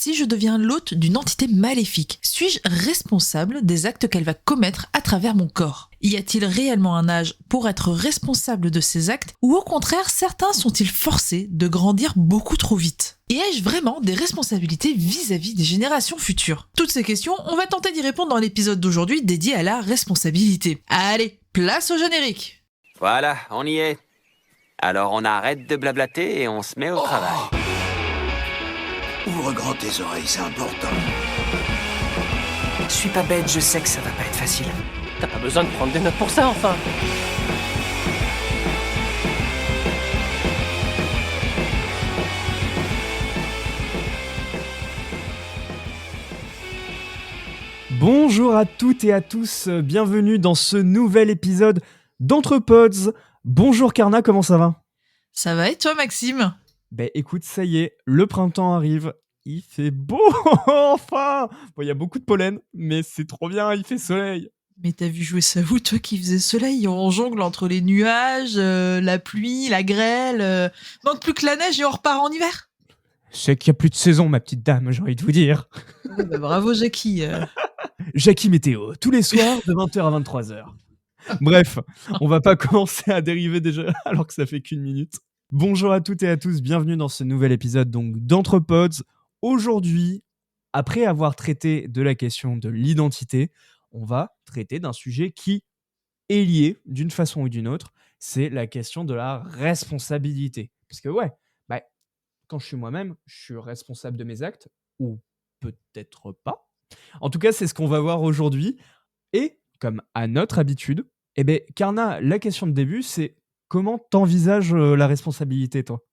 si je deviens l'hôte d'une entité maléfique, suis-je responsable des actes qu'elle va commettre à travers mon corps? Y a-t-il réellement un âge pour être responsable de ces actes, ou au contraire, certains sont-ils forcés de grandir beaucoup trop vite? Et ai-je vraiment des responsabilités vis-à-vis des générations futures? Toutes ces questions, on va tenter d'y répondre dans l'épisode d'aujourd'hui dédié à la responsabilité. Allez, place au générique! Voilà, on y est. Alors on arrête de blablater et on se met au travail. Ouvre grand tes oreilles, c'est important. Je suis pas bête, je sais que ça va pas être facile. T'as pas besoin de prendre des notes pour ça, enfin. Bonjour à toutes et à tous, bienvenue dans ce nouvel épisode d'Entrepods. Bonjour Karna, comment ça va? Ça va et toi, Maxime? Ben écoute, ça y est, le printemps arrive, il fait beau, enfin. Bon, il y a beaucoup de pollen, mais c'est trop bien, il fait soleil. Mais t'as vu jouer ça où, toi qui faisait soleil? On jongle entre les nuages, la pluie, la grêle. Manque plus que la neige et on repart en hiver. C'est qu'il n'y a plus de saison, ma petite dame, j'ai envie de vous dire. Ouais, bah, bravo, Jackie. Jackie Météo, tous les soirs de 20h à 23h. Bref, on va pas commencer à dériver déjà alors que ça fait qu'une minute. Bonjour à toutes et à tous, bienvenue dans ce nouvel épisode donc d'Entrepods. Aujourd'hui, après avoir traité de la question de l'identité, on va traiter d'un sujet qui est lié d'une façon ou d'une autre, c'est la question de la responsabilité. Parce que quand je suis moi-même, je suis responsable de mes actes, ou peut-être pas. En tout cas, c'est ce qu'on va voir aujourd'hui. Et comme à notre habitude, Karna, la question de début, c'est comment t'envisages la responsabilité, toi?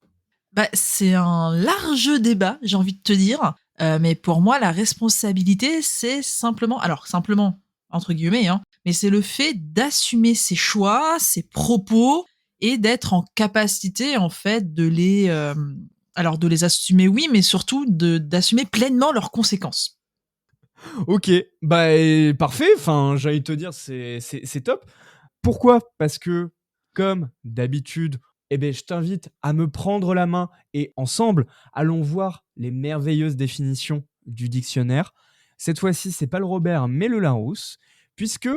Bah, c'est un large débat, j'ai envie de te dire. Mais pour moi, la responsabilité, c'est simplement, alors simplement, entre guillemets, hein, mais c'est le fait d'assumer ses choix, ses propos, et d'être en capacité, en fait, de les assumer, oui, mais surtout d'assumer pleinement leurs conséquences. Ok, parfait, enfin, j'allais te dire, c'est top. Pourquoi? Parce que, comme d'habitude, je t'invite à me prendre la main et ensemble, allons voir les merveilleuses définitions du dictionnaire. Cette fois-ci, c'est pas le Robert, mais le Larousse, puisque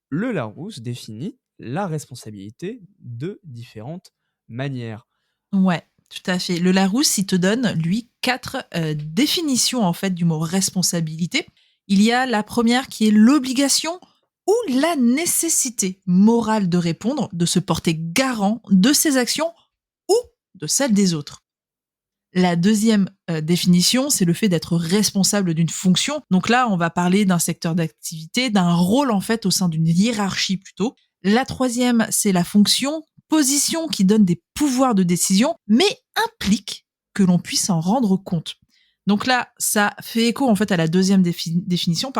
le Larousse définit la responsabilité de différentes manières. Ouais, tout à fait. Le Larousse, il te donne, lui, 4 définitions, en fait, du mot responsabilité. Il y a la première qui est l'obligation ou la nécessité morale de répondre, de se porter garant de ses actions ou de celles des autres. La deuxième définition, c'est le fait d'être responsable d'une fonction. Donc là, on va parler d'un secteur d'activité, d'un rôle, en fait, au sein d'une hiérarchie plutôt. La troisième, c'est la fonction, position qui donne des pouvoirs de décision, mais implique que l'on puisse en rendre compte. Donc là, ça fait écho en fait à la deuxième définition,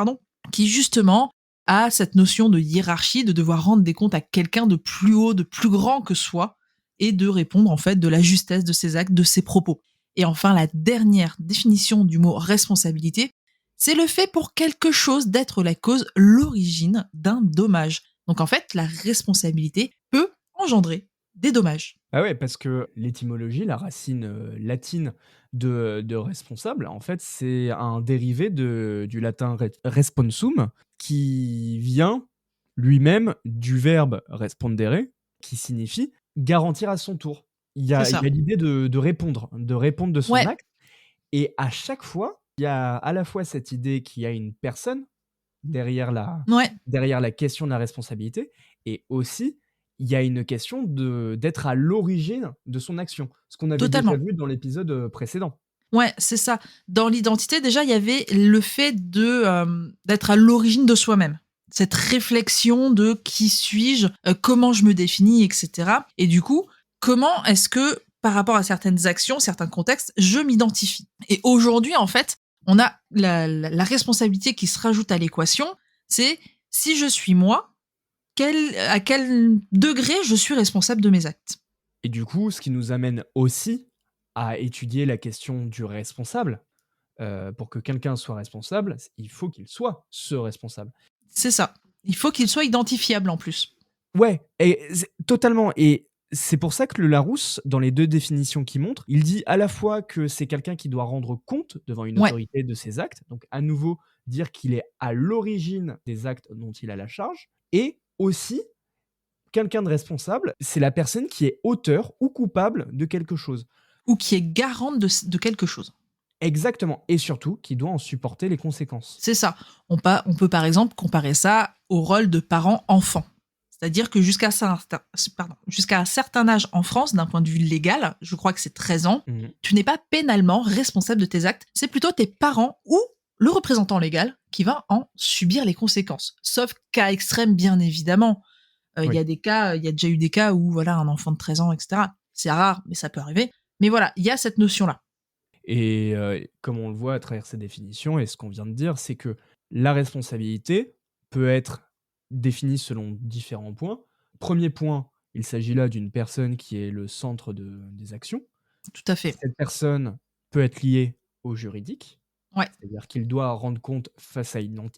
qui justement a cette notion de hiérarchie, de devoir rendre des comptes à quelqu'un de plus haut, de plus grand que soi, et de répondre en fait de la justesse de ses actes, de ses propos. Et enfin, la dernière définition du mot responsabilité, c'est le fait pour quelque chose d'être la cause, l'origine d'un dommage. Donc en fait, la responsabilité peut engendrer des dommages. Ah ouais, parce que l'étymologie, la racine latine de responsable, en fait, c'est un dérivé du latin responsum, qui vient lui-même du verbe respondere, qui signifie garantir à son tour. Il y C'est a, il ça. y a l'idée de répondre de son Ouais, acte, et à chaque fois, il y a à la fois cette idée qu'il y a une personne derrière ouais, la question de la responsabilité, et aussi il y a une question d'être à l'origine de son action. Ce qu'on avait déjà totalement. vu dans l'épisode précédent. Ouais, c'est ça. Dans l'identité, déjà, il y avait le fait d'être à l'origine de soi-même. Cette réflexion de qui suis-je, comment je me définis, etc. Et du coup, comment est-ce que, par rapport à certaines actions, certains contextes, je m'identifie. Et aujourd'hui, en fait, on a la responsabilité qui se rajoute à l'équation, c'est si je suis moi, à quel degré je suis responsable de mes actes. Et du coup, ce qui nous amène aussi à étudier la question du responsable. Pour que quelqu'un soit responsable, il faut qu'il soit ce responsable. C'est ça. Il faut qu'il soit identifiable en plus. Ouais, et totalement. Et c'est pour ça que le Larousse, dans les 2 définitions qu'il montre, il dit à la fois que c'est quelqu'un qui doit rendre compte devant une Ouais, autorité de ses actes, donc à nouveau dire qu'il est à l'origine des actes dont il a la charge, et aussi quelqu'un de responsable, c'est la personne qui est auteur ou coupable de quelque chose. ou qui est garante de quelque chose. Exactement, et surtout qui doit en supporter les conséquences. C'est ça. On peut par exemple comparer ça au rôle de parent-enfant. C'est-à-dire que jusqu'à un certain âge en France, d'un point de vue légal, je crois que c'est 13 ans, Mhm. tu n'es pas pénalement responsable de tes actes. C'est plutôt tes parents ou le représentant légal qui va en subir les conséquences. Sauf cas extrême, bien évidemment. Il Oui. y a des cas, il y a déjà eu des cas où voilà, un enfant de 13 ans, etc. C'est rare, mais ça peut arriver. Mais voilà, il y a cette notion-là. Et comme on le voit à travers ces définitions et ce qu'on vient de dire, c'est que la responsabilité peut être définie selon différents points. Premier point, il s'agit là d'une personne qui est le centre des actions. Tout à fait. Cette personne peut être liée au juridique, Ouais. c'est-à-dire qu'il doit rendre compte face à une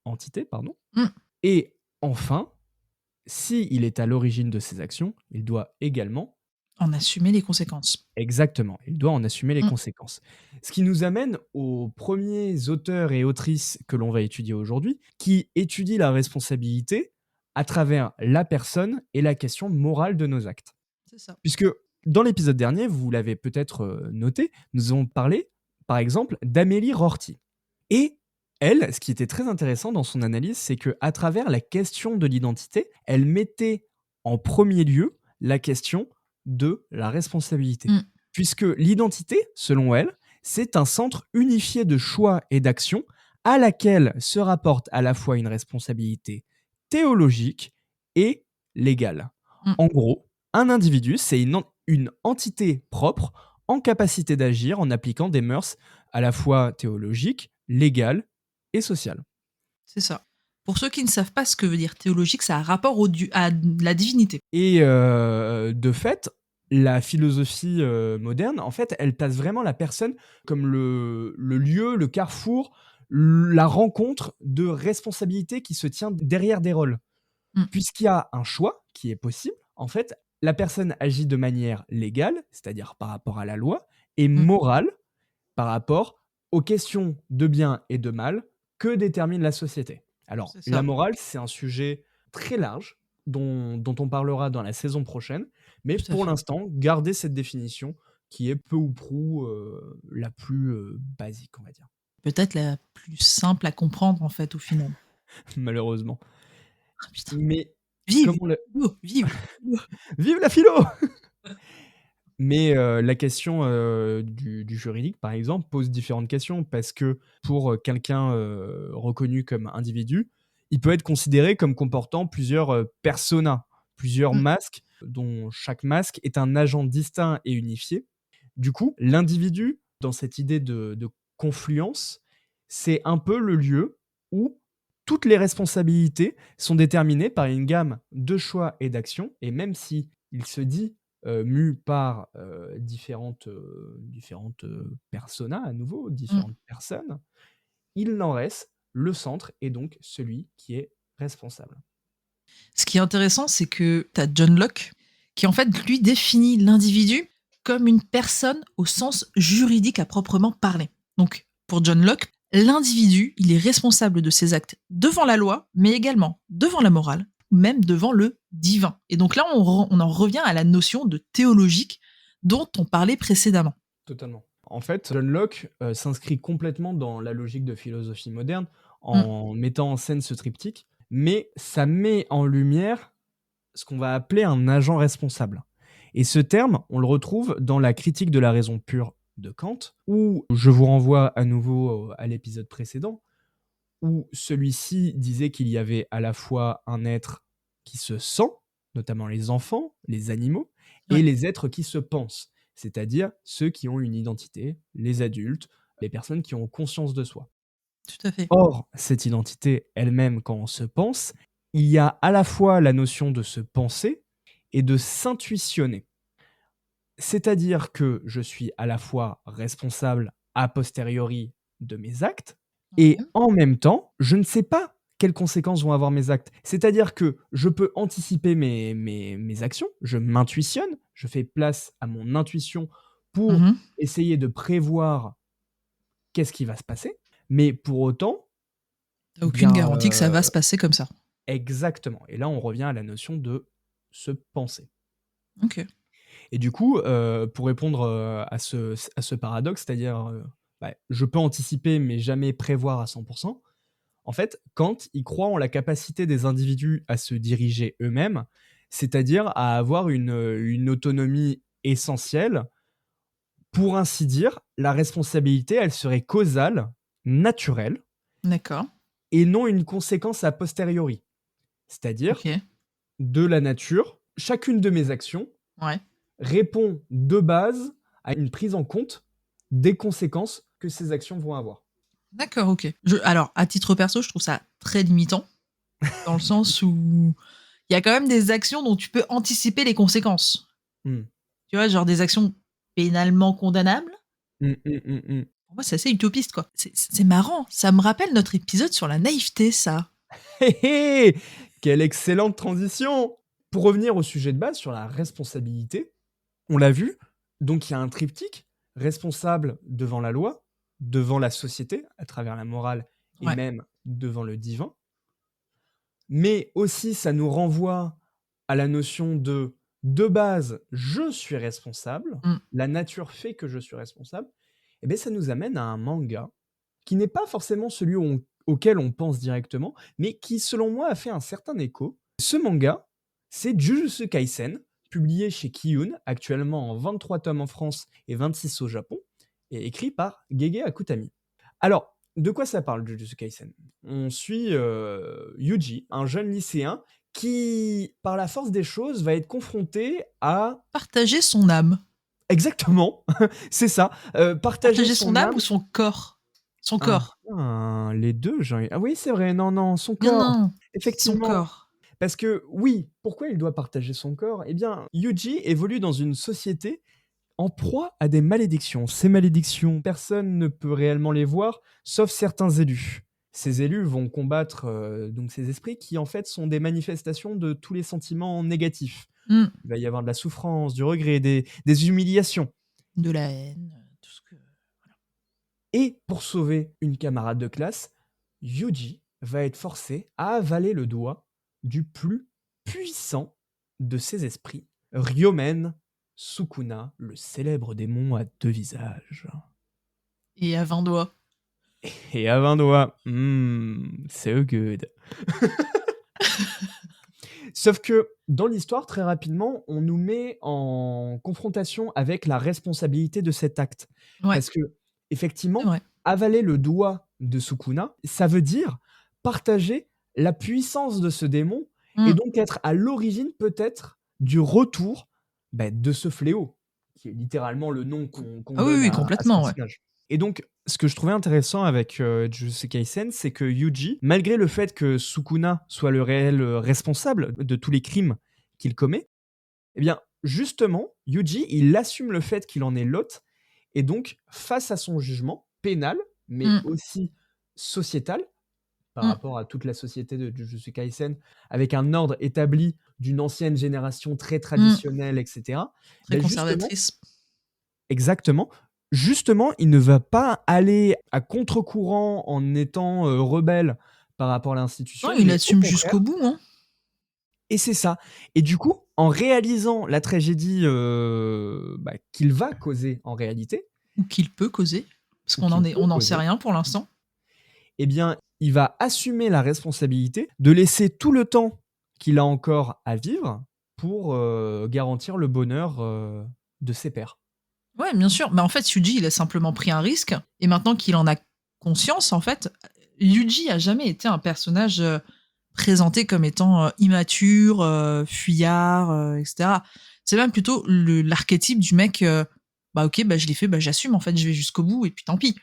entité, pardon. Mm. Et enfin, s'il est à l'origine de ces actions, il doit également En assumer les conséquences. exactement, il doit en assumer les Mm. conséquences. Ce qui nous amène aux premiers auteurs et autrices que l'on va étudier aujourd'hui, qui étudient la responsabilité à travers la personne et la question morale de nos actes. C'est ça. Puisque dans l'épisode dernier, vous l'avez peut-être noté, nous avons parlé, par exemple, d'Amélie Rorty. Et elle, ce qui était très intéressant dans son analyse, c'est qu'à travers la question de l'identité, elle mettait en premier lieu la question de la responsabilité. Mm. Puisque l'identité, selon elle, c'est un centre unifié de choix et d'action à laquelle se rapporte à la fois une responsabilité théologique et légale. Mm. En gros, un individu, c'est une entité propre en capacité d'agir en appliquant des mœurs à la fois théologiques, légales et sociales. C'est ça. Pour ceux qui ne savent pas ce que veut dire théologique, ça a rapport à la divinité. Et de fait, la philosophie moderne, en fait, elle place vraiment la personne comme le lieu, le carrefour, la rencontre de responsabilités qui se tient derrière des rôles. Mm. Puisqu'il y a un choix qui est possible, en fait, la personne agit de manière légale, c'est-à-dire par rapport à la loi, et morale par rapport aux questions de bien et de mal que détermine la société. Alors, C'est ça. la morale, c'est un sujet très large dont on parlera dans la saison prochaine, mais Tout à pour fait. l'instant, gardez cette définition qui est peu ou prou la plus basique, on va dire, Peut-être la plus simple à comprendre, en fait, au final. malheureusement. Ah, putain. Mais Vive comme on l'a- Vive Vive la philo! Mais la question du juridique, par exemple, pose différentes questions parce que pour quelqu'un reconnu comme individu, il peut être considéré comme comportant plusieurs personas, plusieurs Mm. masques, dont chaque masque est un agent distinct et unifié. Du coup, l'individu, dans cette idée de confluence, c'est un peu le lieu où toutes les responsabilités sont déterminées par une gamme de choix et d'actions, et même si il se dit mu par différentes personas, à nouveau, différentes personnes, il n'en reste le centre et donc celui qui est responsable. Ce qui est intéressant, c'est que tu as John Locke qui, en fait, lui définit l'individu comme une personne au sens juridique à proprement parler. Donc, pour John Locke, l'individu, il est responsable de ses actes devant la loi, mais également devant la morale, même devant le divin. Et donc là, on en revient à la notion de théologique dont on parlait précédemment. Totalement. En fait, John Locke s'inscrit complètement dans la logique de philosophie moderne en mettant en scène ce triptyque, mais ça met en lumière ce qu'on va appeler un agent responsable. Et ce terme, on le retrouve dans la critique de la raison pure de Kant, où je vous renvoie à nouveau à l'épisode précédent, où celui-ci disait qu'il y avait à la fois un être qui se sent, notamment les enfants, les animaux, et Ouais. les êtres qui se pensent, c'est-à-dire ceux qui ont une identité, les adultes, les personnes qui ont conscience de soi. Tout à fait. Or, cette identité elle-même, quand on se pense, il y a à la fois la notion de se penser et de s'intuitionner. C'est-à-dire que je suis à la fois responsable a posteriori de mes actes, et Ouais. en même temps, je ne sais pas quelles conséquences vont avoir mes actes. C'est-à-dire que je peux anticiper mes actions, je m'intuitionne, je fais place à mon intuition pour Mhm. essayer de prévoir qu'est-ce qui va se passer, mais pour autant, T'as aucune bien, garantie que ça va se passer comme ça. exactement. Et là, on revient à la notion de se penser. Ok. Et du coup, pour répondre à ce paradoxe, c'est-à-dire, je peux anticiper mais jamais prévoir à 100%, en fait, Kant, il croit en la capacité des individus à se diriger eux-mêmes, c'est-à-dire à avoir une autonomie essentielle. Pour ainsi dire, la responsabilité, elle serait causale, naturelle, D'accord. et non une conséquence a posteriori. C'est-à-dire, Ok. de la nature, chacune de mes actions Ouais. répond de base à une prise en compte des conséquences que ces actions vont avoir. D'accord, ok. Alors, à titre perso, je trouve ça très limitant, dans le sens où il y a quand même des actions dont tu peux anticiper les conséquences. Hmm. Tu vois, genre des actions pénalement condamnables. Hmm, hmm, hmm, hmm. Pour moi, c'est assez utopiste, quoi. C'est marrant. Ça me rappelle notre épisode sur la naïveté, ça. Hé hé, quelle excellente transition! Pour revenir au sujet de base sur la responsabilité, on l'a vu, donc il y a un triptyque, responsable devant la loi, devant la société, à travers la morale, et Ouais. même devant le divin. Mais aussi, ça nous renvoie à la notion de base, je suis responsable, Mm. la nature fait que je suis responsable. Et bien, ça nous amène à un manga qui n'est pas forcément celui auquel on pense directement, mais qui, selon moi, a fait un certain écho. Ce manga, c'est Jujutsu Kaisen, publié chez Kiyun, actuellement en 23 tomes en France et 26 au Japon, et écrit par Gege Akutami. Alors, de quoi ça parle, Jujutsu Kaisen? On suit Yuji, un jeune lycéen qui, par la force des choses, va être confronté à... Partager son âme. Exactement, c'est ça, partager Partager son son âme âme. ou son corps? Son corps. Les deux, ah oui, c'est vrai, non, son Non, corps, non, son effectivement. corps. Parce que, oui, pourquoi il doit partager son corps? Eh bien, Yuji évolue dans une société en proie à des malédictions. Ces malédictions, personne ne peut réellement les voir, sauf certains élus. Ces élus vont combattre donc ces esprits qui, en fait, sont des manifestations de tous les sentiments négatifs. Mm. Il va y avoir de la souffrance, du regret, des humiliations. De la haine, tout ce que... Et pour sauver une camarade de classe, Yuji va être forcé à avaler le doigt du plus puissant de ses esprits, Ryomen Sukuna, le célèbre démon à 2 visages. Et à 20 doigts. Et à 20 doigts, so good. Sauf que dans l'histoire, très rapidement, on nous met en confrontation avec la responsabilité de cet acte. Ouais, Parce que, effectivement, c'est vrai. avaler le doigt de Sukuna, ça veut dire partager la puissance de ce démon et Mm. donc être à l'origine peut-être du retour de ce fléau, qui est littéralement le nom qu'on Ah oui, donne oui, à ce complètement, ouais. personnage. Et donc, ce que je trouvais intéressant avec Jujutsu Kaisen, c'est que Yuji, malgré le fait que Sukuna soit le réel responsable de tous les crimes qu'il commet, eh bien, justement, Yuji, il assume le fait qu'il en est l'hôte, et donc, face à son jugement pénal, mais Mm. aussi sociétal, par Mm. rapport à toute la société de Jujutsu Kaisen, avec un ordre établi d'une ancienne génération très traditionnelle, etc. Très Ben conservatrice. exactement. Justement, il ne va pas aller à contre-courant en étant rebelle par rapport à l'institution. Non, il mais au assume contraire, jusqu'au bout, hein. et c'est ça. Et du coup, en réalisant la tragédie qu'il va causer en réalité, Ou qu'il peut causer. Parce ou qu'on qu'il peut on n'en sait causer, rien pour l'instant. eh bien, il va assumer la responsabilité de laisser tout le temps qu'il a encore à vivre pour garantir le bonheur de ses pairs. Ouais, bien sûr. Mais en fait, Yuji, il a simplement pris un risque. Et maintenant qu'il en a conscience, en fait, Yuji a jamais été un personnage présenté comme étant immature, fuyard, etc. C'est même plutôt l'archétype du mec, ok, je l'ai fait, j'assume, en fait, je vais jusqu'au bout, et puis tant pis.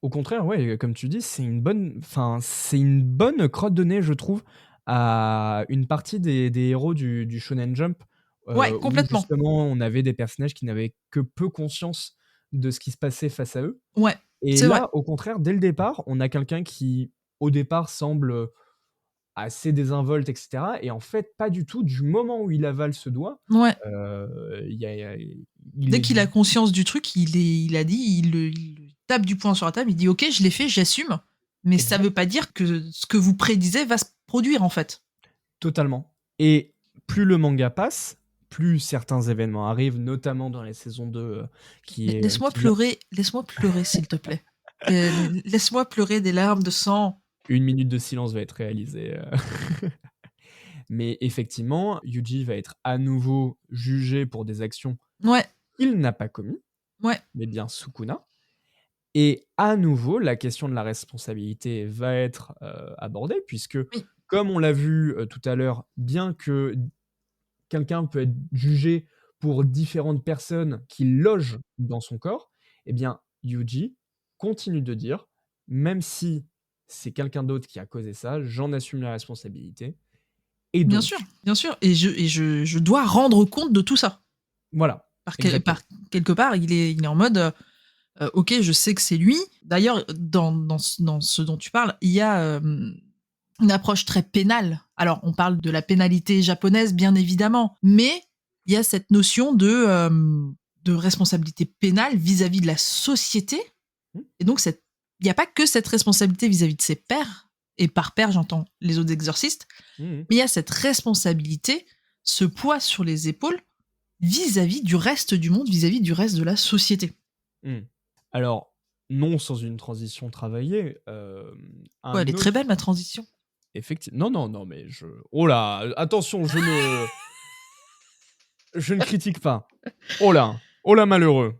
Au contraire, ouais, comme tu dis, c'est une bonne crotte de nez, je trouve, à une partie des héros du Shonen Jump, Ouais, où complètement. justement on avait des personnages qui n'avaient que peu conscience de ce qui se passait face à eux. Ouais, Et c'est vrai. là, au contraire, dès le départ, on a quelqu'un qui, au départ, semble assez désinvolte, etc. Et en fait, pas du tout. Du moment où il avale ce doigt, Ouais. il Dès est qu'il a conscience du truc, il a dit, il tape du poing sur la table, il dit ok, je l'ai fait, j'assume, mais ça exact, veut pas dire que ce que vous prédisez va se produire en fait. totalement. Et plus le manga passe, plus certains événements arrivent, notamment dans la saison 2, Laisse-moi qui vient. pleurer s'il te plaît. Laisse-moi pleurer des larmes de sang. 1 minute de silence va être réalisée. Mais effectivement, Yuji va être à nouveau jugé pour des actions Ouais, qu'il n'a pas commises, ouais, mais bien Sukuna. Et à nouveau, la question de la responsabilité va être abordée, puisque, oui, comme on l'a vu tout à l'heure, bien que quelqu'un peut être jugé pour différentes personnes qui logent dans son corps, eh bien, Yuji continue de dire, même si c'est quelqu'un d'autre qui a causé ça, j'en assume la responsabilité. Et bien sûr, donc, bien sûr. Et je dois rendre compte de tout ça. voilà, exactement. Par quelque part, il est en mode ok, je sais que c'est lui. D'ailleurs, dans ce dont tu parles, il y a une approche très pénale. Alors, on parle de la pénalité japonaise, bien évidemment, mais il y a cette notion de responsabilité pénale vis-à-vis de la société. Hmm. Et donc, il n'y a pas que cette responsabilité vis-à-vis de ses pairs, et par pairs, j'entends les autres exorcistes, Mhm. mais il y a cette responsabilité, ce poids sur les épaules vis-à-vis du reste du monde, vis-à-vis du reste de la société. Mhm. Alors, non sans une transition travaillée, Ouais, un elle est autre... très belle, ma transition. Effectivement. Non, mais je... Oh là, attention, je ne critique pas. Oh là, malheureux.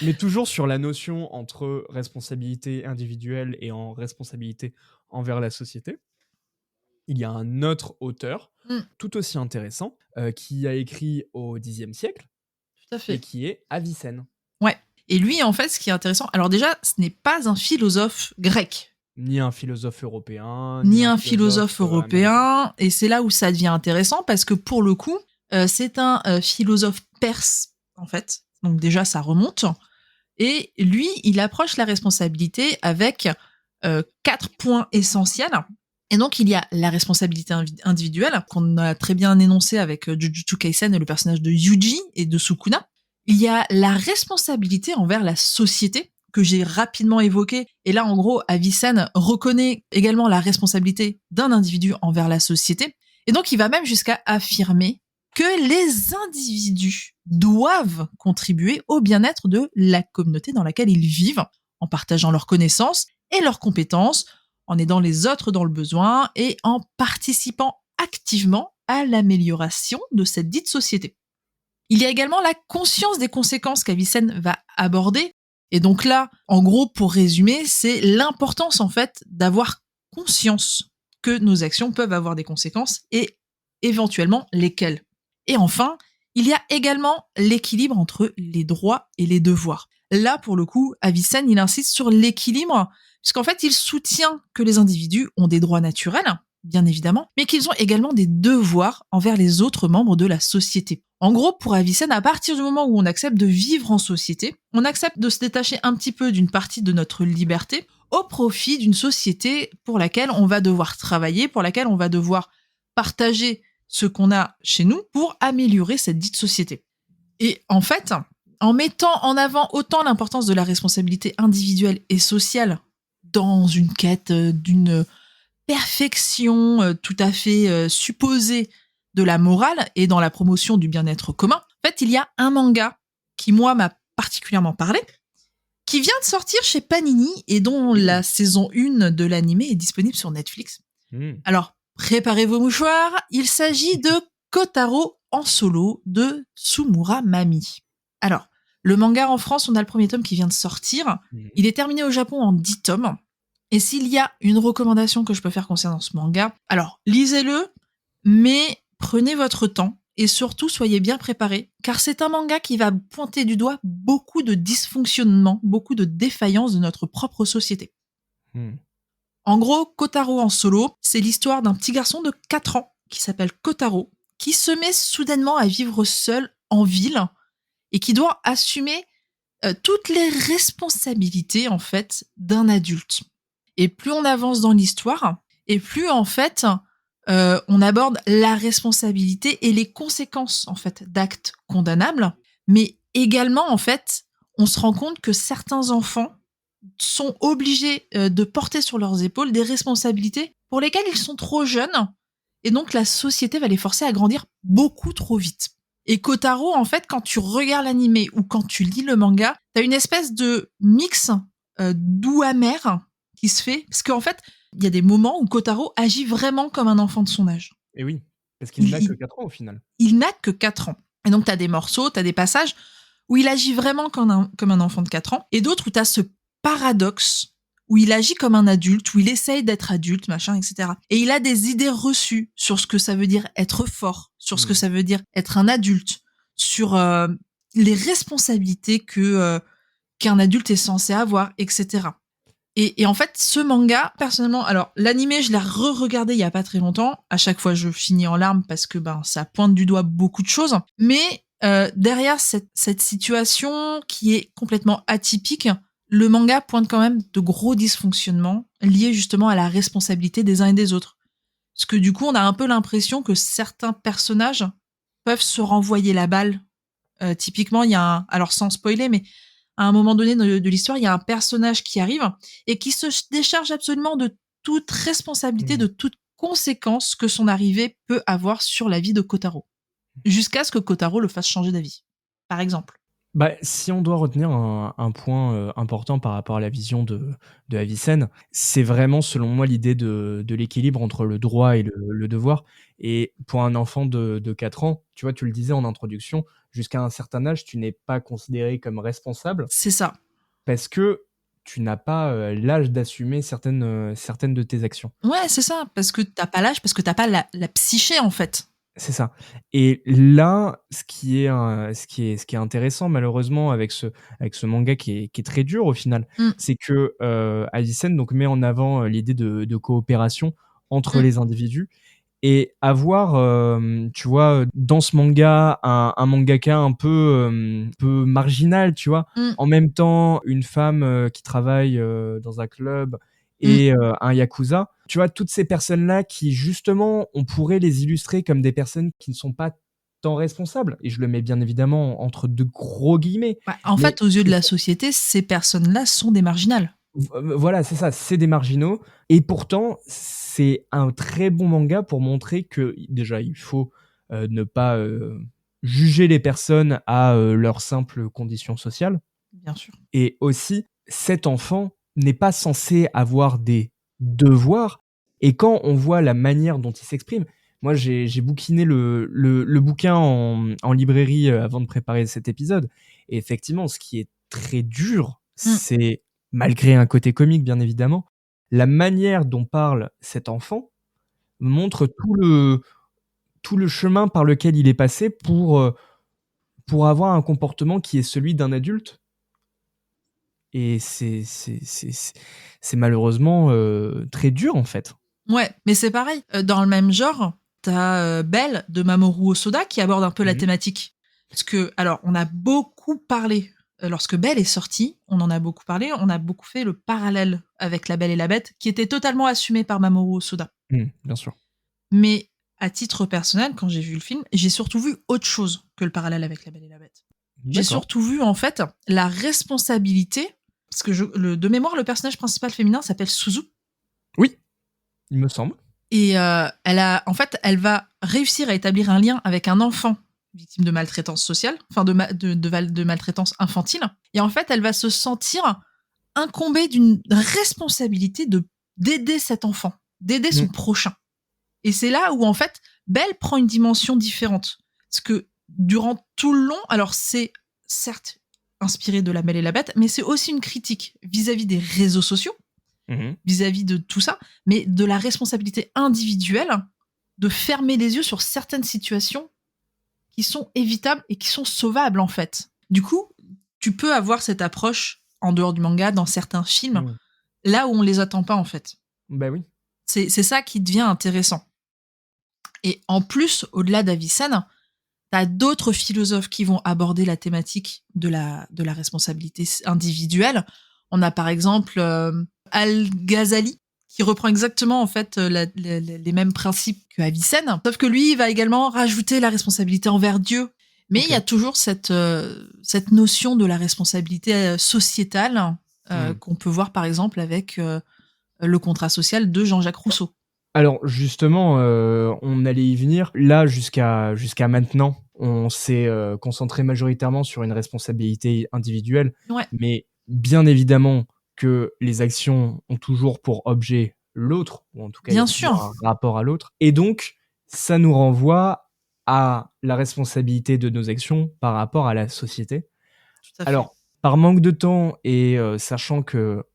Mais toujours sur la notion entre responsabilité individuelle et en responsabilité envers la société, il y a un autre auteur, Mm, tout aussi intéressant, qui a écrit au Xe siècle, tout à et fait. qui est Avicenne. Ouais. Et lui, en fait, ce qui est intéressant, alors déjà, ce n'est pas un philosophe grec, Ni un philosophe européen, ni ni un un philosophe philosophe américain. européen, et c'est là où ça devient intéressant, parce que pour le coup, c'est un philosophe perse, en fait. Donc déjà, ça remonte. Et lui, il approche la responsabilité avec 4 points essentiels. Et donc, il y a la responsabilité individuelle, qu'on a très bien énoncé avec Jujutsu Kaisen et le personnage de Yuji et de Sukuna. Il y a la responsabilité envers la société, que j'ai rapidement évoqué. Et là, en gros, Avicenne reconnaît également la responsabilité d'un individu envers la société. Et donc, il va même jusqu'à affirmer que les individus doivent contribuer au bien-être de la communauté dans laquelle ils vivent, en partageant leurs connaissances et leurs compétences, en aidant les autres dans le besoin et en participant activement à l'amélioration de cette dite société. Il y a également la conscience des conséquences qu'Avicenne va aborder. Et donc là, en gros, pour résumer, c'est l'importance en fait d'avoir conscience que nos actions peuvent avoir des conséquences et éventuellement lesquelles. Et enfin, il y a également l'équilibre entre les droits et les devoirs. Là, pour le coup, Avicenne, il insiste sur l'équilibre, puisqu'en fait, il soutient que les individus ont des droits naturels, bien évidemment, mais qu'ils ont également des devoirs envers les autres membres de la société. En gros, pour Avicenne, à partir du moment où on accepte de vivre en société, on accepte de se détacher un petit peu d'une partie de notre liberté au profit d'une société pour laquelle on va devoir travailler, pour laquelle on va devoir partager ce qu'on a chez nous pour améliorer cette dite société. Et en fait, en mettant en avant autant l'importance de la responsabilité individuelle et sociale dans une quête d'une perfection tout à fait supposée de la morale et dans la promotion du bien-être commun, en fait, il y a un manga qui, moi, m'a particulièrement parlé, qui vient de sortir chez Panini et dont la saison 1 de l'animé est disponible sur Netflix. Alors, préparez vos mouchoirs, il s'agit de Kotaro en solo de Tsumura Mami. Alors, le manga en France, on a le premier tome qui vient de sortir. Il est terminé au Japon en 10 tomes. Et s'il y a une recommandation que je peux faire concernant ce manga, alors lisez-le, mais prenez votre temps et surtout soyez bien préparés, car c'est un manga qui va pointer du doigt beaucoup de dysfonctionnements, beaucoup de défaillances de notre propre société. En gros, Kotaro en solo, c'est l'histoire d'un petit garçon de 4 ans qui s'appelle Kotaro, qui se met soudainement à vivre seul en ville et qui doit assumer toutes les responsabilités en fait d'un adulte. Et plus on avance dans l'histoire, et plus en fait on aborde la responsabilité et les conséquences en fait d'actes condamnables, mais également en fait on se rend compte que certains enfants sont obligés de porter sur leurs épaules des responsabilités pour lesquelles ils sont trop jeunes, et donc la société va les forcer à grandir beaucoup trop vite. Et Kotaro, en fait, quand tu regardes l'animé ou quand tu lis le manga, t'as une espèce de mix doux amer qui se fait, parce qu'en fait, il y a des moments où Kotaro agit vraiment comme un enfant de son âge. Et oui, parce qu'il n'a que 4 ans au final. Il n'a que 4 ans. Et donc, t'as des morceaux, t'as des passages où il agit vraiment comme un enfant de 4 ans, et d'autres où t'as ce paradoxe où il agit comme un adulte, où il essaye d'être adulte, machin, etc. Et il a des idées reçues sur ce que ça veut dire être fort, sur ce que ça veut dire être un adulte, sur les responsabilités qu'un adulte est censé avoir, etc. Et en fait, ce manga, personnellement, alors l'animé, je l'ai re-regardé il y a pas très longtemps. À chaque fois, je finis en larmes parce que ça pointe du doigt beaucoup de choses. Mais derrière cette situation qui est complètement atypique, le manga pointe quand même de gros dysfonctionnements liés justement à la responsabilité des uns et des autres. Parce que du coup, on a un peu l'impression que certains personnages peuvent se renvoyer la balle. Typiquement, il y a alors sans spoiler, mais à un moment donné de l'histoire, il y a un personnage qui arrive et qui se décharge absolument de toute responsabilité, de toute conséquence que son arrivée peut avoir sur la vie de Kotaro. Jusqu'à ce que Kotaro le fasse changer d'avis, par exemple. Si on doit retenir un point important par rapport à la vision de Avicenne, c'est vraiment, selon moi, l'idée de l'équilibre entre le droit et le devoir. Et pour un enfant de 4 ans, tu vois, tu le disais en introduction, jusqu'à un certain âge, tu n'es pas considéré comme responsable. C'est ça. Parce que tu n'as pas l'âge d'assumer certaines de tes actions. Ouais, c'est ça. Parce que t'as pas l'âge, parce que t'as pas la psyché, en fait. C'est ça. Et là, ce qui est intéressant, malheureusement, avec ce manga qui est très dur au final, c'est que Avicenne donc met en avant l'idée de coopération entre les individus, et avoir, tu vois, dans ce manga, un mangaka un peu marginal, tu vois, en même temps une femme qui travaille dans un club et un yakuza. Tu vois, toutes ces personnes-là qui, justement, on pourrait les illustrer comme des personnes qui ne sont pas tant responsables. Et je le mets bien évidemment entre de gros guillemets. En fait, aux yeux de la société, ces personnes-là sont des marginales. Voilà, c'est ça, c'est des marginaux. Et pourtant, c'est un très bon manga pour montrer que, déjà, il faut ne pas juger les personnes à leur simple condition sociale. Bien sûr. Et aussi, cet enfant n'est pas censé avoir des devoirs. Et quand on voit la manière dont il s'exprime, moi j'ai bouquiné le bouquin en librairie avant de préparer cet épisode, et effectivement ce qui est très dur, c'est, malgré un côté comique bien évidemment, la manière dont parle cet enfant montre tout le chemin par lequel il est passé pour avoir un comportement qui est celui d'un adulte. Et c'est malheureusement très dur, en fait. Ouais, mais c'est pareil. Dans le même genre, t'as Belle de Mamoru Hosoda qui aborde un peu la thématique. Parce que, alors, on a beaucoup parlé, lorsque Belle est sortie, on en a beaucoup parlé, on a beaucoup fait le parallèle avec La Belle et la Bête, qui était totalement assumé par Mamoru Hosoda. Bien sûr. Mais à titre personnel, quand j'ai vu le film, j'ai surtout vu autre chose que le parallèle avec La Belle et la Bête. J'ai surtout vu, en fait, la responsabilité. Parce que de mémoire, le personnage principal féminin s'appelle Suzu. Oui, il me semble. Et elle va réussir à établir un lien avec un enfant victime de maltraitance sociale, enfin de maltraitance infantile. Et en fait, elle va se sentir incombée d'une responsabilité d'aider cet enfant, d'aider son prochain. Et c'est là où, en fait, Belle prend une dimension différente. Parce que durant tout le long, alors c'est certes inspiré de La Belle et la Bête, mais c'est aussi une critique vis-à-vis des réseaux sociaux, vis-à-vis de tout ça, mais de la responsabilité individuelle de fermer les yeux sur certaines situations qui sont évitables et qui sont sauvables, en fait. Du coup, tu peux avoir cette approche en dehors du manga, dans certains films, là où on les attend pas, en fait. Bah oui. C'est ça qui devient intéressant. Et en plus, au-delà d'Avicenne, t'as d'autres philosophes qui vont aborder la thématique de la responsabilité individuelle. On a par exemple Al-Ghazali, qui reprend exactement en fait les mêmes principes que Avicenne, sauf que lui il va également rajouter la responsabilité envers Dieu. Mais il y a toujours cette notion de la responsabilité sociétale qu'on peut voir par exemple avec le contrat social de Jean-Jacques Rousseau. Alors justement, on allait y venir. Là, jusqu'à maintenant, on s'est concentré majoritairement sur une responsabilité individuelle, Ouais. mais bien évidemment que les actions ont toujours pour objet l'autre, ou en tout cas, il y a Bien toujours sûr. un rapport à l'autre. Et donc, ça nous renvoie à la responsabilité de nos actions par rapport à la société. Tout à fait. Alors, par manque de temps et sachant que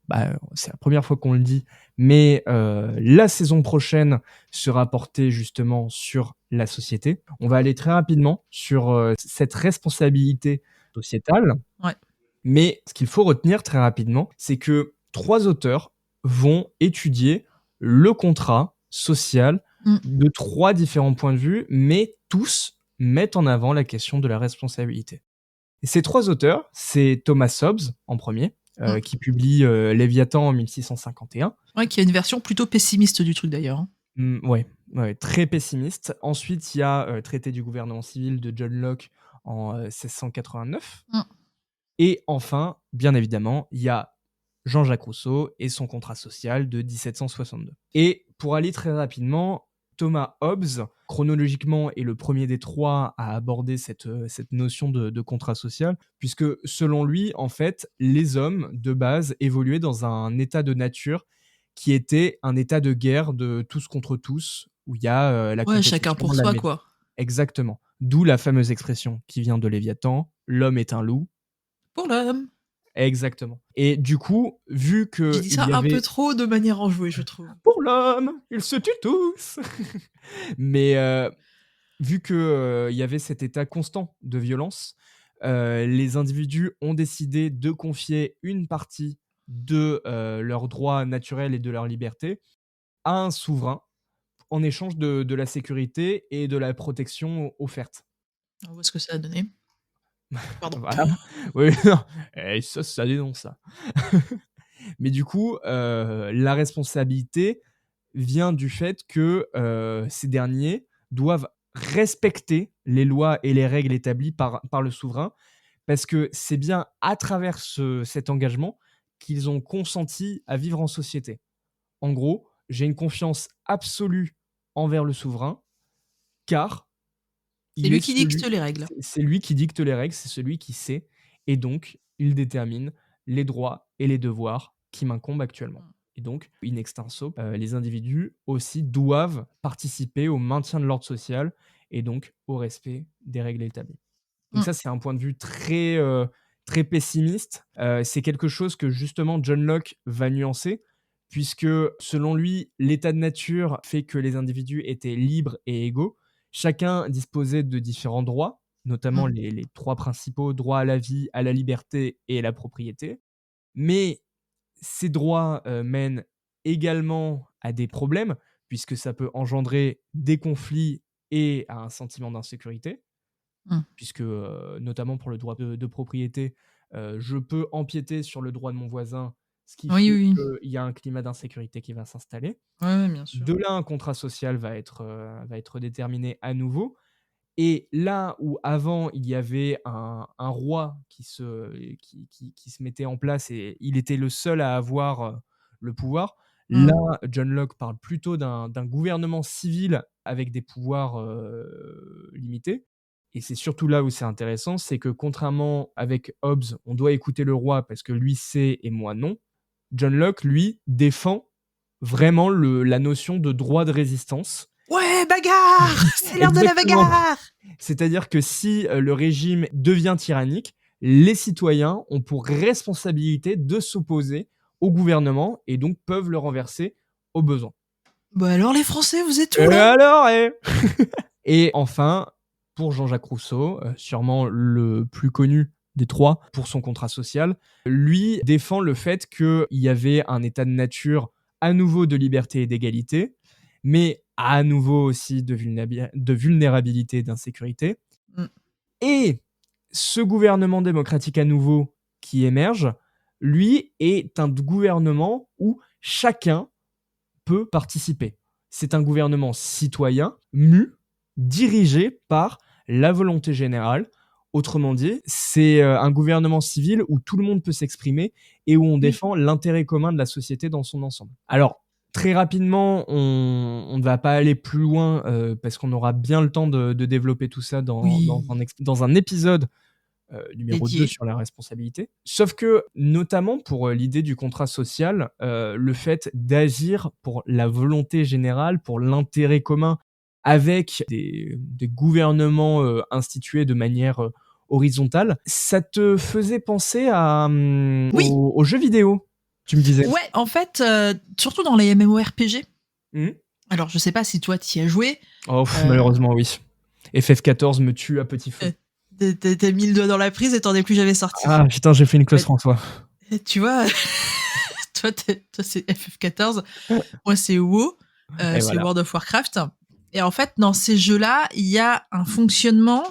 c'est la première fois qu'on le dit, mais la saison prochaine sera portée justement sur la société. On va aller très rapidement sur cette responsabilité sociétale. Ouais. Mais ce qu'il faut retenir très rapidement, c'est que 3 auteurs vont étudier le contrat social de 3 différents points de vue, mais tous mettent en avant la question de la responsabilité. Et ces 3 auteurs, c'est Thomas Hobbes en premier, qui publie Léviathan en 1651. Ouais, qui a une version plutôt pessimiste du truc d'ailleurs. Ouais, très pessimiste. Ensuite, il y a Traité du gouvernement civil de John Locke en 1689. Et enfin, bien évidemment, il y a Jean-Jacques Rousseau et son contrat social de 1762. Et pour aller très rapidement, Thomas Hobbes, chronologiquement, est le premier des 3 à aborder cette notion de contrat social, puisque selon lui, en fait, les hommes, de base, évoluaient dans un état de nature qui était un état de guerre de tous contre tous, où il y a la compétition. Chacun pour soi, quoi. Exactement. D'où la fameuse expression qui vient de Léviathan, l'homme est un loup. Pour l'homme. Exactement. Et du coup, vu que J'ai dit ça un peu trop de manière enjouée, je trouve. Pour l'homme, ils se tuent tous. Mais vu que il y avait cet état constant de violence, les individus ont décidé de confier une partie de leurs droits naturels et de leur liberté à un souverain en échange de la sécurité et de la protection offerte. On voit ce que ça a donné. Pardon. Voilà. Oui, non. Et ça dénonce ça. Mais du coup, la responsabilité vient du fait que ces derniers doivent respecter les lois et les règles établies par le souverain, parce que c'est bien à travers cet engagement qu'ils ont consenti à vivre en société. En gros, j'ai une confiance absolue envers le souverain, car C'est lui qui dicte les règles. c'est lui qui dicte les règles, c'est celui qui sait, et donc il détermine les droits et les devoirs qui m'incombent actuellement. Et donc, in extenso, les individus aussi doivent participer au maintien de l'ordre social et donc au respect des règles établies. Donc ça, c'est un point de vue très, très pessimiste. C'est quelque chose que justement John Locke va nuancer, puisque selon lui, l'état de nature fait que les individus étaient libres et égaux. Chacun disposait de différents droits, notamment les 3 principaux, droit à la vie, à la liberté et à la propriété. Mais ces droits mènent également à des problèmes, puisque ça peut engendrer des conflits et à un sentiment d'insécurité, puisque notamment pour le droit de propriété, je peux empiéter sur le droit de mon voisin, ce qui fait qu'il y a un climat d'insécurité qui va s'installer. Ouais, bien sûr. De là, un contrat social va être déterminé à nouveau. Et là où avant, il y avait un roi qui se mettait en place et il était le seul à avoir le pouvoir, là, John Locke parle plutôt d'un gouvernement civil avec des pouvoirs limités. Et c'est surtout là où c'est intéressant, c'est que contrairement avec Hobbes, on doit écouter le roi parce que lui sait et moi non, John Locke, lui, défend vraiment la notion de droit de résistance. Ouais, bagarre. C'est l'heure de la bagarre. C'est-à-dire que si le régime devient tyrannique, les citoyens ont pour responsabilité de s'opposer au gouvernement et donc peuvent le renverser au besoin. Bah alors les Français, vous êtes où Et là alors Et enfin, pour Jean-Jacques Rousseau, sûrement le plus connu des 3 pour son contrat social, lui défend le fait qu'il y avait un état de nature à nouveau de liberté et d'égalité, mais à nouveau aussi de vulnérabilité et d'insécurité. Et ce gouvernement démocratique à nouveau qui émerge, lui, est un gouvernement où chacun peut participer. C'est un gouvernement citoyen, dirigé par la volonté générale. Autrement dit, c'est un gouvernement civil où tout le monde peut s'exprimer et où on défend l'intérêt commun de la société dans son ensemble. Alors, très rapidement, on ne va pas aller plus loin parce qu'on aura bien le temps de développer tout ça dans un épisode numéro 2 Dédié. sur la responsabilité. Sauf que, notamment pour l'idée du contrat social, le fait d'agir pour la volonté générale, pour l'intérêt commun, avec des gouvernements institués de manière horizontale, ça te faisait penser Oui. aux jeux vidéo, tu me disais. Ouais, en fait, surtout dans les MMORPG. Mhm. Alors, je sais pas si toi, t'y as joué. Oh, malheureusement, oui. FF14 me tue à petit feu. T'as mis le doigt dans la prise et t'en es plus jamais sorti. Ah putain, j'ai fait une clause François. Tu vois, toi, c'est FF14. Moi, c'est WoW. C'est voilà. World of Warcraft. Et en fait, dans ces jeux-là, il y a un fonctionnement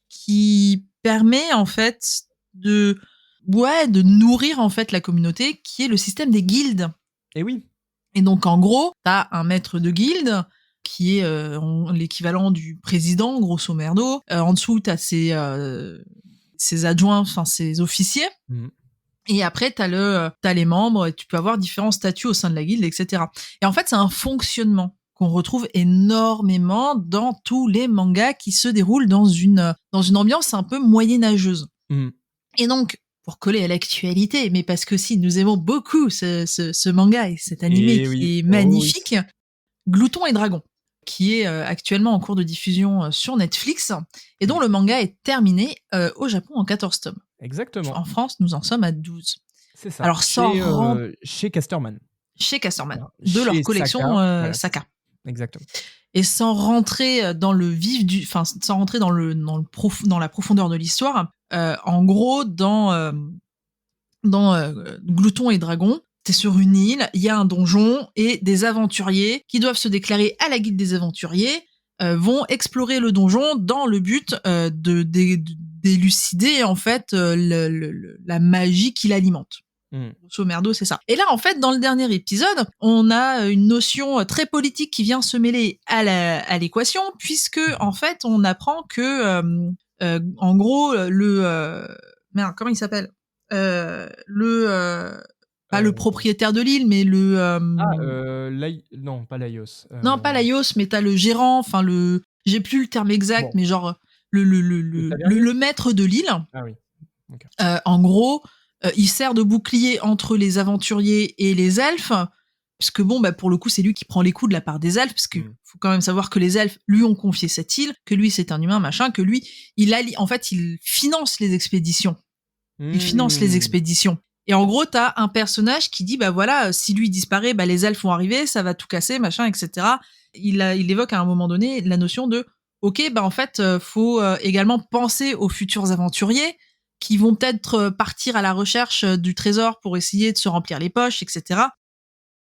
qui permet, en fait, de nourrir, en fait, la communauté, qui est le système des guildes. Et oui. Et donc, en gros, t'as un maître de guilde qui est l'équivalent du président, grosso merdo. En dessous, t'as ses adjoints, enfin ses officiers. Mhm. Et après, t'as les membres, et tu peux avoir différents statuts au sein de la guilde, etc. Et en fait, c'est un fonctionnement qu'on retrouve énormément dans tous les mangas qui se déroulent dans une ambiance un peu moyenâgeuse. Mhm. Et donc, pour coller à l'actualité, mais parce que si nous aimons beaucoup ce manga et cet animé qui est magnifique, Glouton et Dragon, qui est actuellement en cours de diffusion sur Netflix et dont le manga est terminé au Japon en 14 tomes. Exactement. En France, nous en sommes à 12. C'est ça. Alors, chez Casterman. Chez Casterman, Voilà. de leur Chez collection Saka, Saka. Exactement. Et sans rentrer dans le vif sans rentrer dans la profondeur de l'histoire, en gros, dans Glouton et Dragon, t'es sur une île, il y a un donjon et des aventuriers qui doivent se déclarer à la guilde des aventuriers vont explorer le donjon dans le but d'élucider en fait la magie qui l'alimente. Grosso merdo, c'est ça. Et là, en fait, dans le dernier épisode, on a une notion très politique qui vient se mêler à l'équation, puisque en fait, on apprend que, en gros, merde, comment il s'appelle pas le propriétaire de l'île, mais non, pas l'Aios. Non, pas l'Aios, mais t'as le gérant, enfin j'ai plus le terme exact, mais genre le maître de l'île. Ah oui. Okay. En gros, il sert de bouclier entre les aventuriers et les elfes, puisque bon, bah pour le coup, c'est lui qui prend les coups de la part des elfes, parce qu'il faut quand même savoir que les elfes lui ont confié cette île, que lui c'est un humain, machin, que lui, en fait, il finance les expéditions. Il finance les expéditions. Et en gros, t'as un personnage qui dit, bah voilà, si lui disparaît, bah les elfes vont arriver, ça va tout casser, machin, etc. Il évoque à un moment donné la notion de, ok, bah en fait, faut également penser aux futurs aventuriers qui vont peut-être partir à la recherche du trésor pour essayer de se remplir les poches, etc.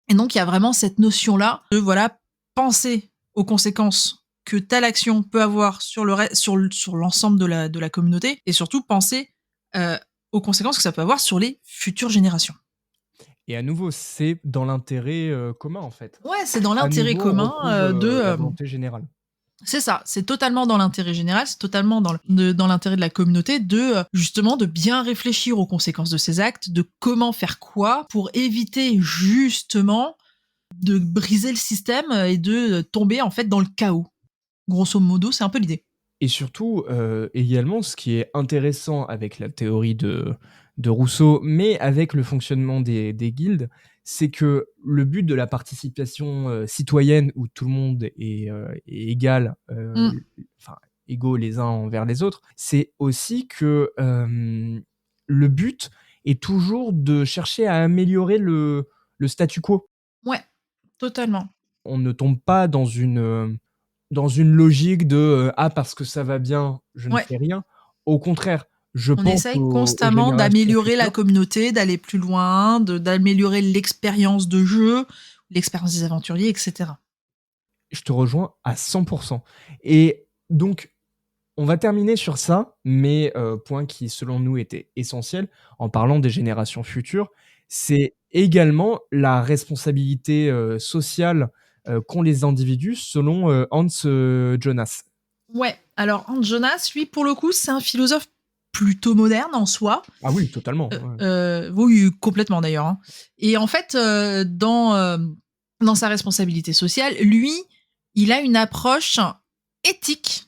Et donc, il y a vraiment cette notion-là de, voilà, penser aux conséquences que telle action peut avoir sur l'ensemble de la communauté, et surtout penser aux conséquences que ça peut avoir sur les futures générations. Et à nouveau, c'est dans l'intérêt commun, en fait. Ouais, c'est dans l'intérêt commun de la volonté générale. C'est ça, c'est totalement dans l'intérêt général, c'est totalement dans l'intérêt de la communauté justement de bien réfléchir aux conséquences de ces actes, de comment faire quoi pour éviter justement de briser le système et de tomber en fait dans le chaos. Grosso modo, c'est un peu l'idée. Et surtout, également, ce qui est intéressant avec la théorie de Rousseau, mais avec le fonctionnement des guildes, c'est que le but de la participation citoyenne, où tout le monde est égal, égaux les uns envers les autres, c'est aussi que le but est toujours de chercher à améliorer le statu quo. Ouais, totalement. On ne tombe pas dans une logique de parce que ça va bien, je ne fais rien. Au contraire, on essaye constamment d'améliorer la communauté, d'aller plus loin, d'améliorer l'expérience de jeu, l'expérience des aventuriers, etc. Je te rejoins à 100%. Et donc, on va terminer sur ça, mais point qui, selon nous, était essentiel en parlant des générations futures, c'est également la responsabilité sociale qu'ont les individus selon Hans Jonas. Ouais, alors Hans Jonas, lui, pour le coup, c'est un philosophe plutôt moderne en soi. Ah oui, totalement. Ouais. Oui, complètement d'ailleurs. Hein. Et en fait, dans sa responsabilité sociale, lui, il a une approche éthique.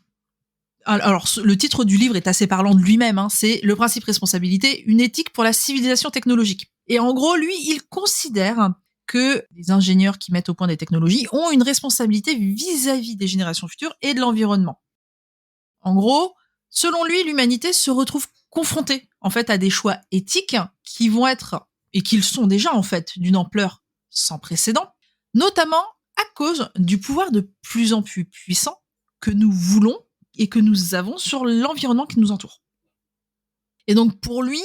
Alors, le titre du livre est assez parlant de lui-même. Hein, c'est Le principe responsabilité, une éthique pour la civilisation technologique. Et en gros, lui, il considère que les ingénieurs qui mettent au point des technologies ont une responsabilité vis-à-vis des générations futures et de l'environnement. En gros, selon lui, l'humanité se retrouve confrontée en fait à des choix éthiques qui vont être, et qu'ils sont déjà en fait, d'une ampleur sans précédent, notamment à cause du pouvoir de plus en plus puissant que nous voulons et que nous avons sur l'environnement qui nous entoure. Et donc pour lui,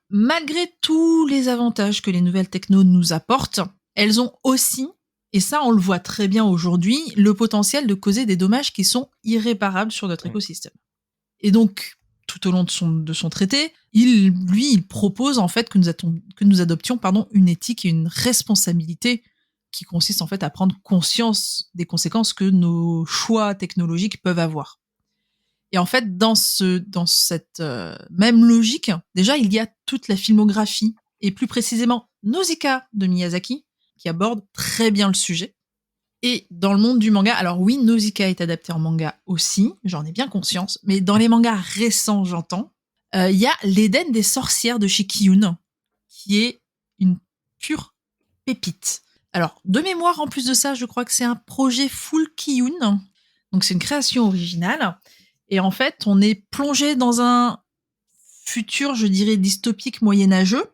malgré tous les avantages que les nouvelles technos nous apportent, elles ont aussi, et ça on le voit très bien aujourd'hui, le potentiel de causer des dommages qui sont irréparables sur notre écosystème. Et donc, tout au long de son traité, il propose en fait que nous adoptions une éthique et une responsabilité qui consiste en fait à prendre conscience des conséquences que nos choix technologiques peuvent avoir. Et en fait, dans cette même logique, déjà, il y a toute la filmographie, et plus précisément Nausicaa de Miyazaki, qui aborde très bien le sujet. Et dans le monde du manga, alors oui, Nausicaa est adapté en manga aussi, j'en ai bien conscience, mais dans les mangas récents, j'entends, il y a l'Éden des sorcières de chez Kiyun, qui est une pure pépite. Alors, de mémoire, en plus de ça, je crois que c'est un projet full Kiyun, donc c'est une création originale, et en fait, on est plongé dans un futur, je dirais, dystopique moyenâgeux,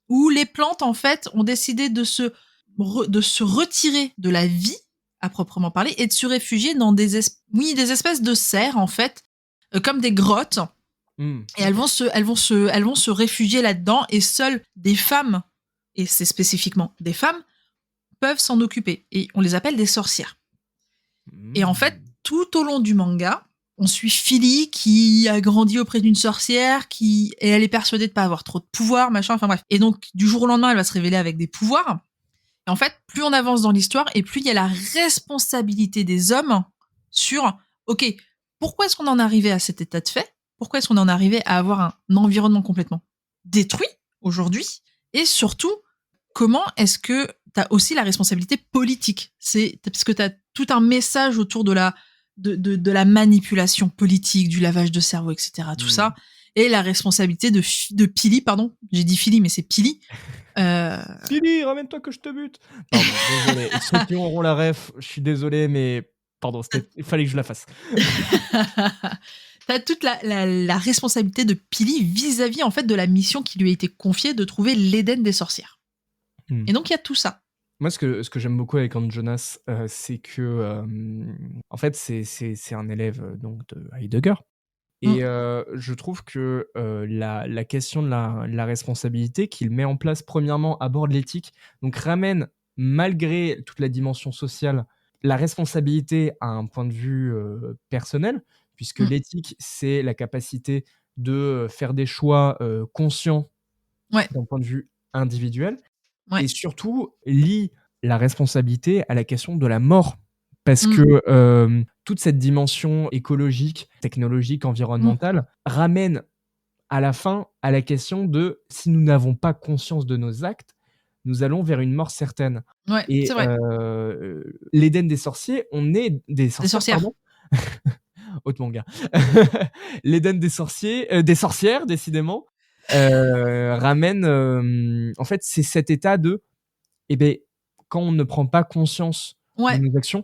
où les plantes, en fait, ont décidé de se retirer de la vie, à proprement parler, et de se réfugier dans des espèces de serres, en fait, comme des grottes. Et elles vont se réfugier là-dedans, et seules des femmes, et c'est spécifiquement des femmes, peuvent s'en occuper. Et on les appelle des sorcières. Et en fait, tout au long du manga, on suit Philly qui a grandi auprès d'une sorcière et elle est persuadée de pas avoir trop de pouvoir, machin, enfin bref. Et donc, du jour au lendemain, elle va se révéler avec des pouvoirs. Et en fait, plus on avance dans l'histoire et plus il y a la responsabilité des hommes sur, ok, pourquoi est-ce qu'on en est arrivé à cet état de fait? Pourquoi est-ce qu'on en est arrivé à avoir un environnement complètement détruit aujourd'hui? Et surtout, comment est-ce que t'as aussi la responsabilité politique? Parce que t'as tout un message autour de la manipulation politique, du lavage de cerveau, etc. Tout ça. Et la responsabilité de Pili, pardon. J'ai dit Philly, mais c'est Pili. Pili, ramène-toi que je te bute. Pardon, désolé. Ceux qui auront la ref, je suis désolé, mais pardon, il fallait que je la fasse. T'as toute la responsabilité de Pili vis-à-vis en fait de la mission qui lui a été confiée de trouver l'Éden des sorcières. Et donc il y a tout ça. Moi, ce que j'aime beaucoup avec Hans Jonas, c'est que en fait, c'est un élève donc de Heidegger. Et je trouve que la question de la responsabilité qu'il met en place, premièrement, aborde l'éthique, donc ramène, malgré toute la dimension sociale, la responsabilité à un point de vue personnel, puisque l'éthique, c'est la capacité de faire des choix conscients d'un point de vue individuel, et surtout lie la responsabilité à la question de la mort. Parce que toute cette dimension écologique, technologique, environnementale ramène à la fin à la question de si nous n'avons pas conscience de nos actes, nous allons vers une mort certaine. Ouais, et c'est vrai. L'Éden des sorciers, on est des sorcières. Pardon. Autre manga. L'Éden des sorcières, décidément, ramène. En fait, c'est cet état de, quand on ne prend pas conscience de nos actions,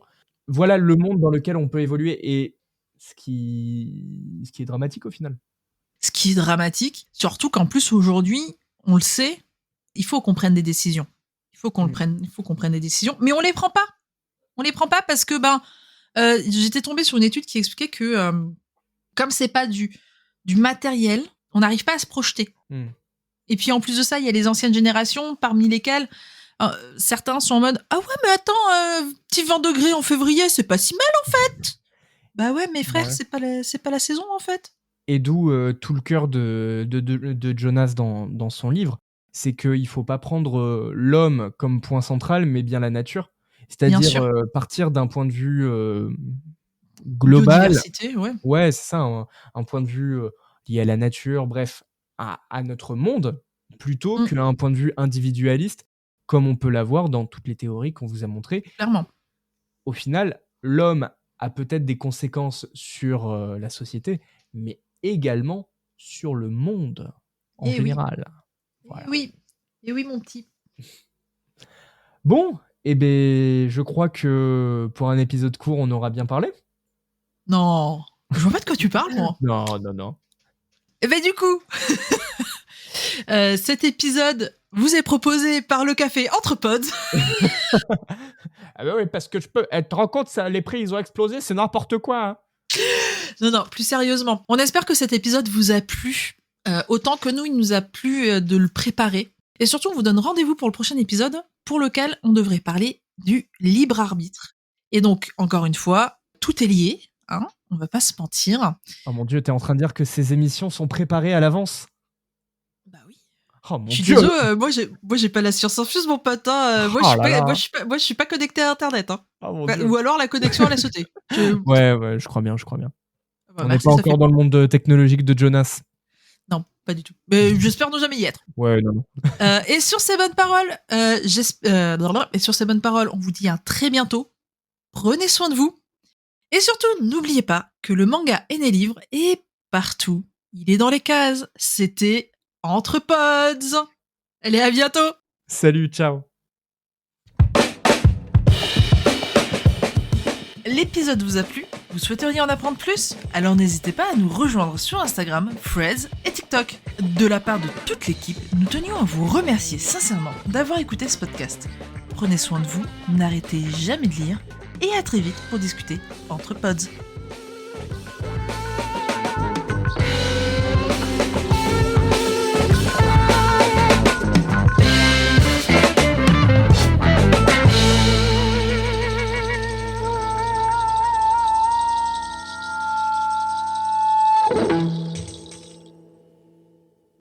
voilà le monde dans lequel on peut évoluer, et ce qui est dramatique au final. Ce qui est dramatique, surtout qu'en plus aujourd'hui, on le sait, il faut qu'on prenne des décisions. Il faut qu'on prenne des décisions, mais on les prend pas. On les prend pas parce que j'étais tombée sur une étude qui expliquait que comme c'est pas du matériel, on n'arrive pas à se projeter. Et puis en plus de ça, il y a les anciennes générations parmi lesquelles certains sont en mode ah ouais mais attends, petit 20 degrés en février, c'est pas si mal en fait. Bah ouais mais frère, c'est pas la saison en fait. Et d'où tout le cœur de Jonas dans son livre, c'est qu'il ne faut pas prendre l'homme comme point central, mais bien la nature. Bien C'est-à-dire sûr. partir d'un point de vue global. Biodiversité, ouais. Ouais, c'est ça, un point de vue lié à la nature, bref, à notre monde, plutôt Mm, qu'un point de vue individualiste, comme on peut l'avoir dans toutes les théories qu'on vous a montrées. clairement. Au final, l'homme a peut-être des conséquences sur la société, mais également sur le monde en Eh oui. général. Eh Voilà. oui. Eh oui, mon petit. Bon, eh ben, je crois que pour un épisode court, on aura bien parlé. Non. Je vois pas de quoi tu parles, moi. Non. Et ben du coup, cet épisode vous est proposé par le café Entre Pods. Ah bah oui, parce que tu te rends compte, les prix, ils ont explosé, c'est n'importe quoi. Hein. Non, plus sérieusement. On espère que cet épisode vous a plu, autant que nous, il nous a plu de le préparer. Et surtout, on vous donne rendez-vous pour le prochain épisode, pour lequel on devrait parler du libre arbitre. Et donc, encore une fois, tout est lié, hein, on va pas se mentir. Oh mon Dieu, t'es en train de dire que ces émissions sont préparées à l'avance? Bah oui. Oh mon Je suis Dieu. désolée, moi j'ai pas la science infuse, mon pote. Hein. Moi, Oh là là. moi, je suis pas connecté à Internet. Hein. Oh mon Bah, Dieu. ou alors la connexion elle a sauté. Ouais, je crois bien. Bah, On n'est merci, pas ça encore fait- dans le monde technologique de Jonas. Non, pas du tout. Mais j'espère ne jamais y être. Ouais, non. Et sur ces bonnes paroles, et sur ces bonnes paroles, on vous dit à très bientôt. Prenez soin de vous. Et surtout, n'oubliez pas que le manga Ene Livre est partout. Il est dans les cases. C'était Entre Pods. Allez, à bientôt. Salut, ciao. L'épisode vous a plu? Vous souhaiteriez en apprendre plus? Alors n'hésitez pas à nous rejoindre sur Instagram, Threads et TikTok. De la part de toute l'équipe, nous tenions à vous remercier sincèrement d'avoir écouté ce podcast. Prenez soin de vous, n'arrêtez jamais de lire et à très vite pour discuter entre pods.